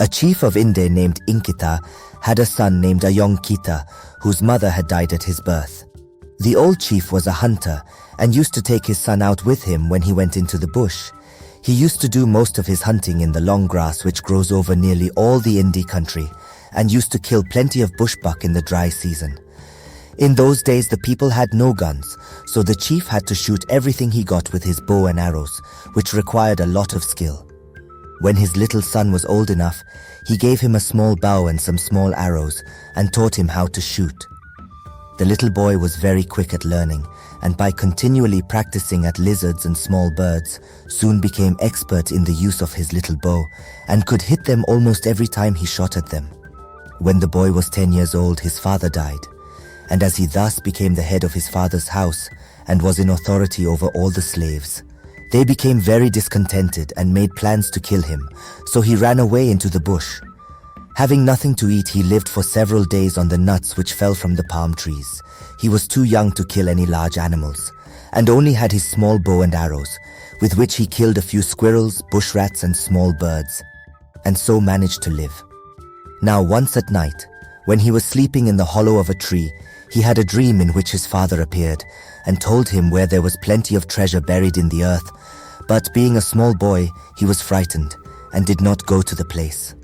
A chief of Inde named Ayong Kita had a son named Ayong Kita, whose mother had died at his birth. The old chief was a hunter and used to take his son out with him when he went into the bush. He used to do most of his hunting in the long grass which grows over nearly all the Inde country, and used to kill plenty of bushbuck in the dry season. In those days the people had no guns, so the chief had to shoot everything he got with his bow and arrows, which required a lot of skill. When his little son was old enough, he gave him a small bow and some small arrows and taught him how to shoot. The little boy was very quick at learning, and by continually practicing at lizards and small birds, soon became expert in the use of his little bow and could hit them almost every time he shot at them. When the boy was 10 years old, his father died, and as he thus became the head of his father's house and was in authority over all the slaves, they became very discontented and made plans to kill him, so he ran away into the bush. Having nothing to eat, he lived for several days on the nuts which fell from the palm trees. He was too young to kill any large animals, and only had his small bow and arrows, with which he killed a few squirrels, bush rats and small birds, and so managed to live. Now once at night, when he was sleeping in the hollow of a tree, he had a dream in which his father appeared and told him where there was plenty of treasure buried in the earth, but being a small boy, he was frightened and did not go to the place.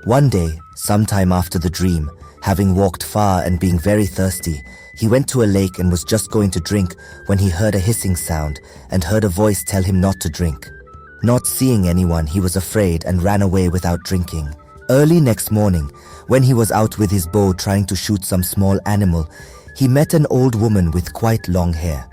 One day, sometime after the dream, having walked far and being very thirsty, he went to a lake and was just going to drink when he heard a hissing sound and heard a voice tell him not to drink. Not seeing anyone, he was afraid and ran away without drinking. Early next morning, when he was out with his bow trying to shoot some small animal, he met an old woman with quite long hair.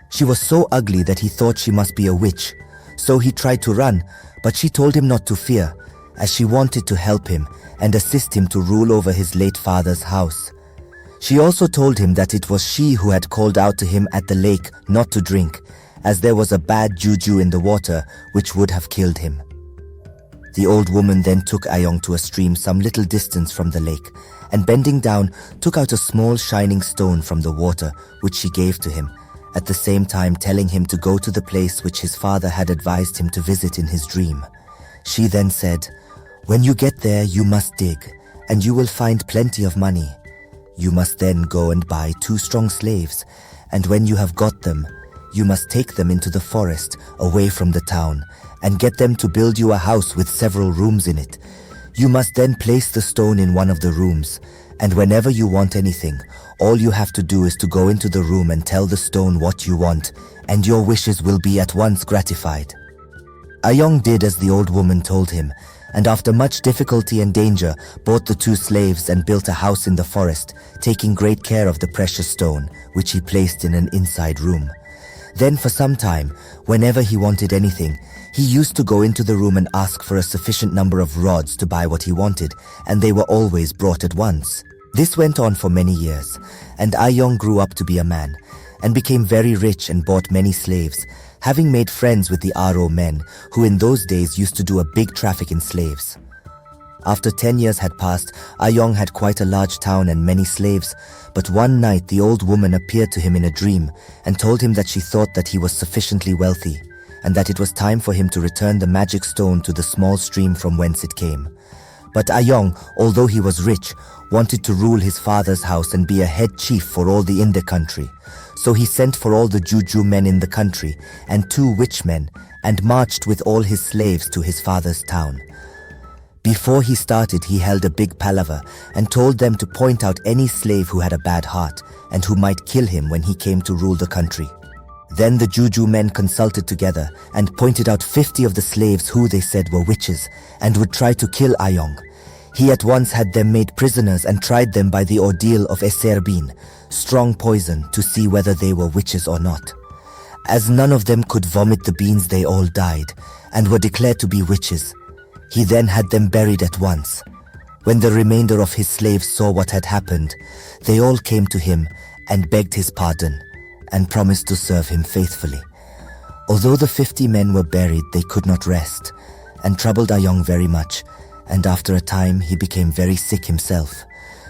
She was so ugly that he thought she must be a witch, so he tried to run, but she told him not to fear, as she wanted to help him and assist him to rule over his late father's house. She also told him that it was she who had called out to him at the lake not to drink, as there was a bad juju in the water which would have killed him. The old woman then took Ayong to a stream some little distance from the lake, and bending down, took out a small shining stone from the water, which she gave to him, at the same time telling him to go to the place which his father had advised him to visit in his dream. She then said, "When you get there, you must dig, and you will find plenty of money. You must then go and buy 2 strong slaves, and when you have got them, you must take them into the forest, away from the town, and get them to build you a house with several rooms in it. You must then place the stone in one of the rooms, and whenever you want anything, all you have to do is to go into the room and tell the stone what you want, and your wishes will be at once gratified." Ayong did as the old woman told him, and after much difficulty and danger, bought the 2 slaves and built a house in the forest, taking great care of the precious stone, which he placed in an inside room. Then for some time, whenever he wanted anything, he used to go into the room and ask for a sufficient number of rods to buy what he wanted, and they were always brought at once. This went on for many years, and Ayong grew up to be a man, and became very rich and bought many slaves, having made friends with the Aro men, who in those days used to do a big traffic in slaves. After 10 years had passed, Ayong had quite a large town and many slaves, but one night the old woman appeared to him in a dream and told him that she thought that he was sufficiently wealthy, and that it was time for him to return the magic stone to the small stream from whence it came. But Ayong, although he was rich, wanted to rule his father's house and be a head chief for all the Inde country. So he sent for all the juju men in the country and 2 witch men, and marched with all his slaves to his father's town. Before he started, he held a big palaver and told them to point out any slave who had a bad heart and who might kill him when he came to rule the country. Then the juju men consulted together and pointed out 50 of the slaves who they said were witches and would try to kill Ayong. He at once had them made prisoners and tried them by the ordeal of eserbin, strong poison, to see whether they were witches or not. As none of them could vomit the beans, they all died and were declared to be witches. He then had them buried at once. When the remainder of his slaves saw what had happened, they all came to him and begged his pardon and promised to serve him faithfully. Although the 50 men were buried, they could not rest, and troubled Ayong very much, and after a time he became very sick himself.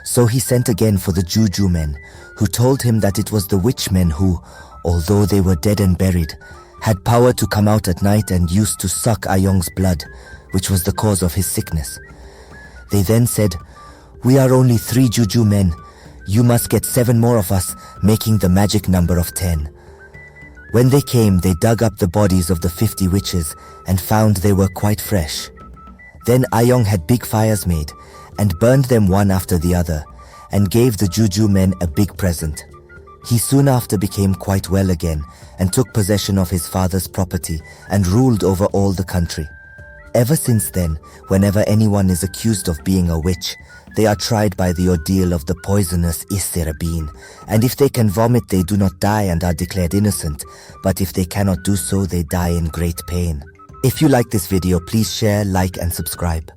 So he sent again for the juju men, who told him that it was the witch men who, although they were dead and buried, had power to come out at night and used to suck Ayong's blood, which was the cause of his sickness. They then said, "We are only 3 juju men. You must get 7 more of us, making the magic number of 10. When they came, they dug up the bodies of the 50 witches and found they were quite fresh. Then Ayong had big fires made and burned them one after the other and gave the juju men a big present. He soon after became quite well again and took possession of his father's property and ruled over all the country. Ever since then, whenever anyone is accused of being a witch, they are tried by the ordeal of the poisonous Isirabin, and if they can vomit they do not die and are declared innocent, but if they cannot do so they die in great pain. If you like this video, please share, like and subscribe.